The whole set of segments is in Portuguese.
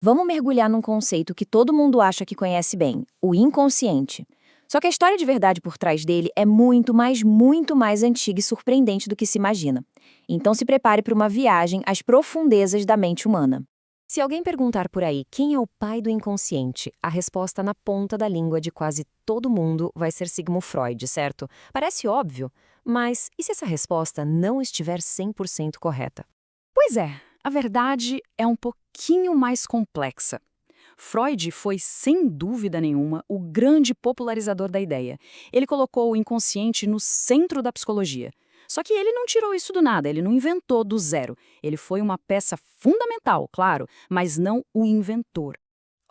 Vamos mergulhar num conceito que todo mundo acha que conhece bem, o inconsciente. Só que a história de verdade por trás dele é muito mais antiga e surpreendente do que se imagina. Então se prepare para uma viagem às profundezas da mente humana. Se alguém perguntar por aí quem é o pai do inconsciente, a resposta na ponta da língua de quase todo mundo vai ser Sigmund Freud, certo? Parece óbvio, mas e se essa resposta não estiver 100% correta? Pois é, a verdade é um pouquinho mais complexa. Freud foi, sem dúvida nenhuma, o grande popularizador da ideia. Ele colocou o inconsciente no centro da psicologia. Só que ele não tirou isso do nada, ele não inventou do zero. Ele foi uma peça fundamental, claro, mas não o inventor.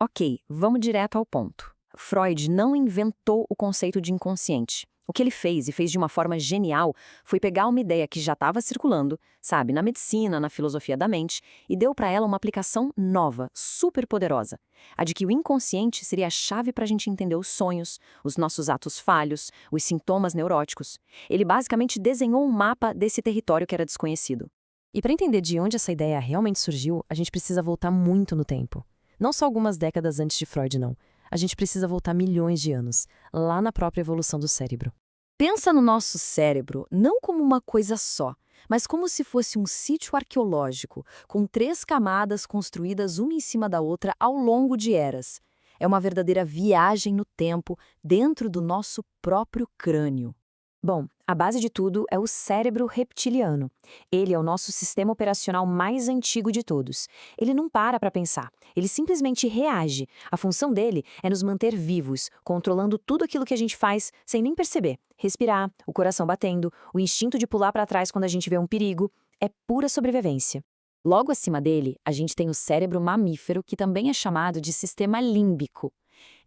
Ok, vamos direto ao ponto. Freud não inventou o conceito de inconsciente. O que ele fez, e fez de uma forma genial, foi pegar uma ideia que já estava circulando, sabe, na medicina, na filosofia da mente, e deu para ela uma aplicação nova, super poderosa. A de que o inconsciente seria a chave para a gente entender os sonhos, os nossos atos falhos, os sintomas neuróticos. Ele basicamente desenhou um mapa desse território que era desconhecido. E para entender de onde essa ideia realmente surgiu, a gente precisa voltar muito no tempo. Não só algumas décadas antes de Freud, não. A gente precisa voltar milhões de anos, lá na própria evolução do cérebro. Pensa no nosso cérebro não como uma coisa só, mas como se fosse um sítio arqueológico, com 3 camadas construídas uma em cima da outra ao longo de eras. É uma verdadeira viagem no tempo dentro do nosso próprio crânio. Bom, a base de tudo é o cérebro reptiliano. Ele é o nosso sistema operacional mais antigo de todos. Ele não para pensar, ele simplesmente reage. A função dele é nos manter vivos, controlando tudo aquilo que a gente faz sem nem perceber. Respirar, o coração batendo, o instinto de pular para trás quando a gente vê um perigo. É pura sobrevivência. Logo acima dele, a gente tem o cérebro mamífero, que também é chamado de sistema límbico.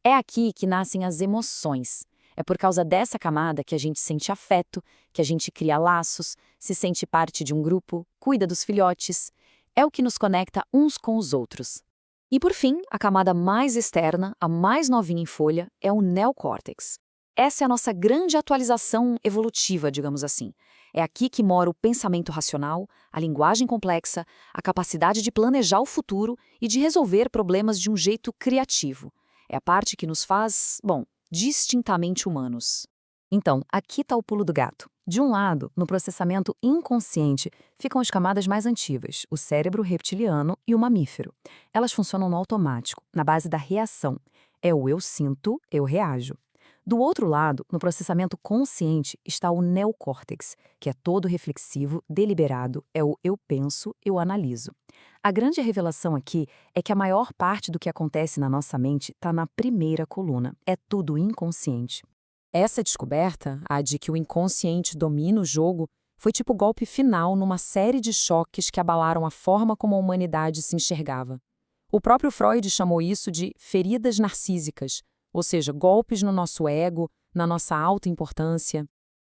É aqui que nascem as emoções. É por causa dessa camada que a gente sente afeto, que a gente cria laços, se sente parte de um grupo, cuida dos filhotes. É o que nos conecta uns com os outros. E por fim, a camada mais externa, a mais novinha em folha, é o neocórtex. Essa é a nossa grande atualização evolutiva, digamos assim. É aqui que mora o pensamento racional, a linguagem complexa, a capacidade de planejar o futuro e de resolver problemas de um jeito criativo. É a parte que nos faz, bom, distintamente humanos. Então, aqui está o pulo do gato. De um lado, no processamento inconsciente, ficam as camadas mais antigas, o cérebro reptiliano e o mamífero. Elas funcionam no automático, na base da reação. É o eu sinto, eu reajo. Do outro lado, no processamento consciente, está o neocórtex, que é todo reflexivo, deliberado, é o eu penso, eu analiso. A grande revelação aqui é que a maior parte do que acontece na nossa mente está na primeira coluna, é tudo inconsciente. Essa descoberta, a de que o inconsciente domina o jogo, foi tipo o golpe final numa série de choques que abalaram a forma como a humanidade se enxergava. O próprio Freud chamou isso de feridas narcísicas, ou seja, golpes no nosso ego, na nossa autoimportância.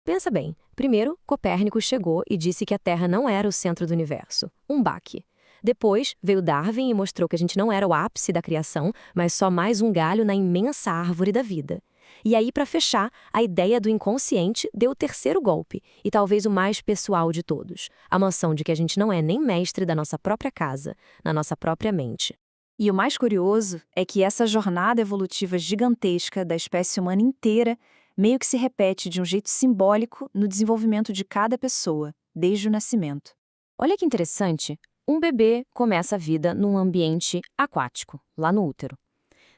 Pensa bem, primeiro, Copérnico chegou e disse que a Terra não era o centro do universo, um baque. Depois, veio Darwin e mostrou que a gente não era o ápice da criação, mas só mais um galho na imensa árvore da vida. E aí, para fechar, a ideia do inconsciente deu o terceiro golpe, e talvez o mais pessoal de todos, a noção de que a gente não é nem mestre da nossa própria casa, na nossa própria mente. E o mais curioso é que essa jornada evolutiva gigantesca da espécie humana inteira meio que se repete de um jeito simbólico no desenvolvimento de cada pessoa, desde o nascimento. Olha que interessante, um bebê começa a vida num ambiente aquático, lá no útero.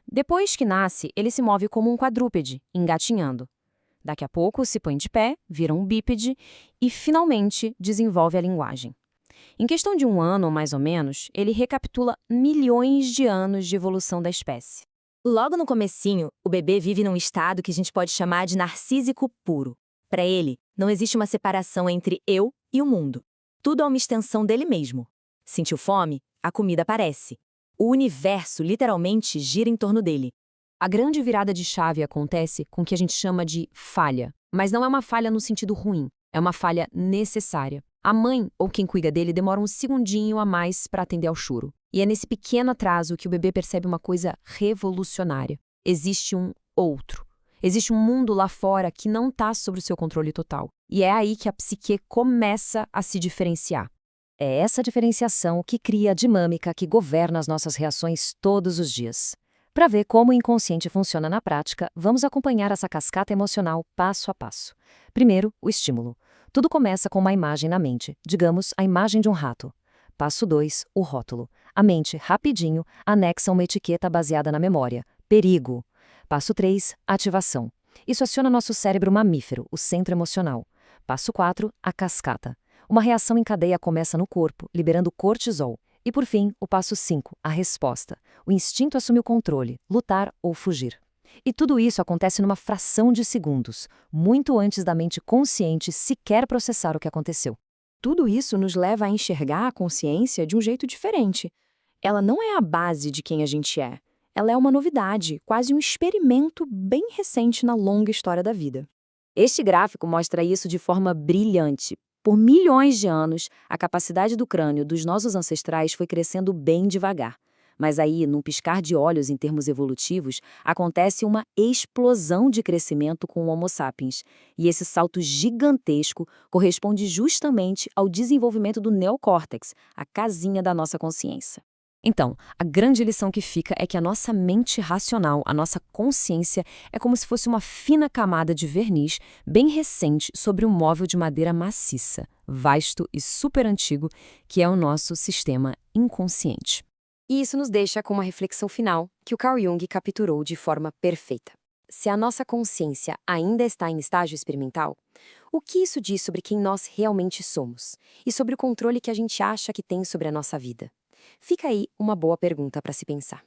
Depois que nasce, ele se move como um quadrúpede, engatinhando. Daqui a pouco se põe de pé, vira um bípede e, finalmente, desenvolve a linguagem. Em questão de 1 ano, ou mais ou menos, ele recapitula milhões de anos de evolução da espécie. Logo no comecinho, o bebê vive num estado que a gente pode chamar de narcísico puro. Para ele, não existe uma separação entre eu e o mundo. Tudo é uma extensão dele mesmo. Sentiu fome? A comida aparece. O universo literalmente gira em torno dele. A grande virada de chave acontece com o que a gente chama de falha. Mas não é uma falha no sentido ruim, é uma falha necessária. A mãe ou quem cuida dele demora um segundinho a mais para atender ao choro. E é nesse pequeno atraso que o bebê percebe uma coisa revolucionária. Existe um outro. Existe um mundo lá fora que não está sob o seu controle total. E é aí que a psique começa a se diferenciar. É essa diferenciação que cria a dinâmica que governa as nossas reações todos os dias. Para ver como o inconsciente funciona na prática, vamos acompanhar essa cascata emocional passo a passo. Primeiro, o estímulo. Tudo começa com uma imagem na mente, digamos, a imagem de um rato. Passo 2, o rótulo. A mente, rapidinho, anexa uma etiqueta baseada na memória. Perigo. Passo 3, ativação. Isso aciona nosso cérebro mamífero, o centro emocional. Passo 4, a cascata. Uma reação em cadeia começa no corpo, liberando cortisol. E por fim, o passo 5, a resposta. O instinto assume o controle, lutar ou fugir. E tudo isso acontece numa fração de segundos, muito antes da mente consciente sequer processar o que aconteceu. Tudo isso nos leva a enxergar a consciência de um jeito diferente. Ela não é a base de quem a gente é. Ela é uma novidade, quase um experimento bem recente na longa história da vida. Este gráfico mostra isso de forma brilhante. Por milhões de anos, a capacidade do crânio dos nossos ancestrais foi crescendo bem devagar. Mas aí, num piscar de olhos em termos evolutivos, acontece uma explosão de crescimento com o Homo sapiens. E esse salto gigantesco corresponde justamente ao desenvolvimento do neocórtex, a casinha da nossa consciência. Então, a grande lição que fica é que a nossa mente racional, a nossa consciência, é como se fosse uma fina camada de verniz bem recente sobre um móvel de madeira maciça, vasto e super antigo, que é o nosso sistema inconsciente. E isso nos deixa com uma reflexão final que o Carl Jung capturou de forma perfeita. Se a nossa consciência ainda está em estágio experimental, o que isso diz sobre quem nós realmente somos e sobre o controle que a gente acha que tem sobre a nossa vida? Fica aí uma boa pergunta para se pensar.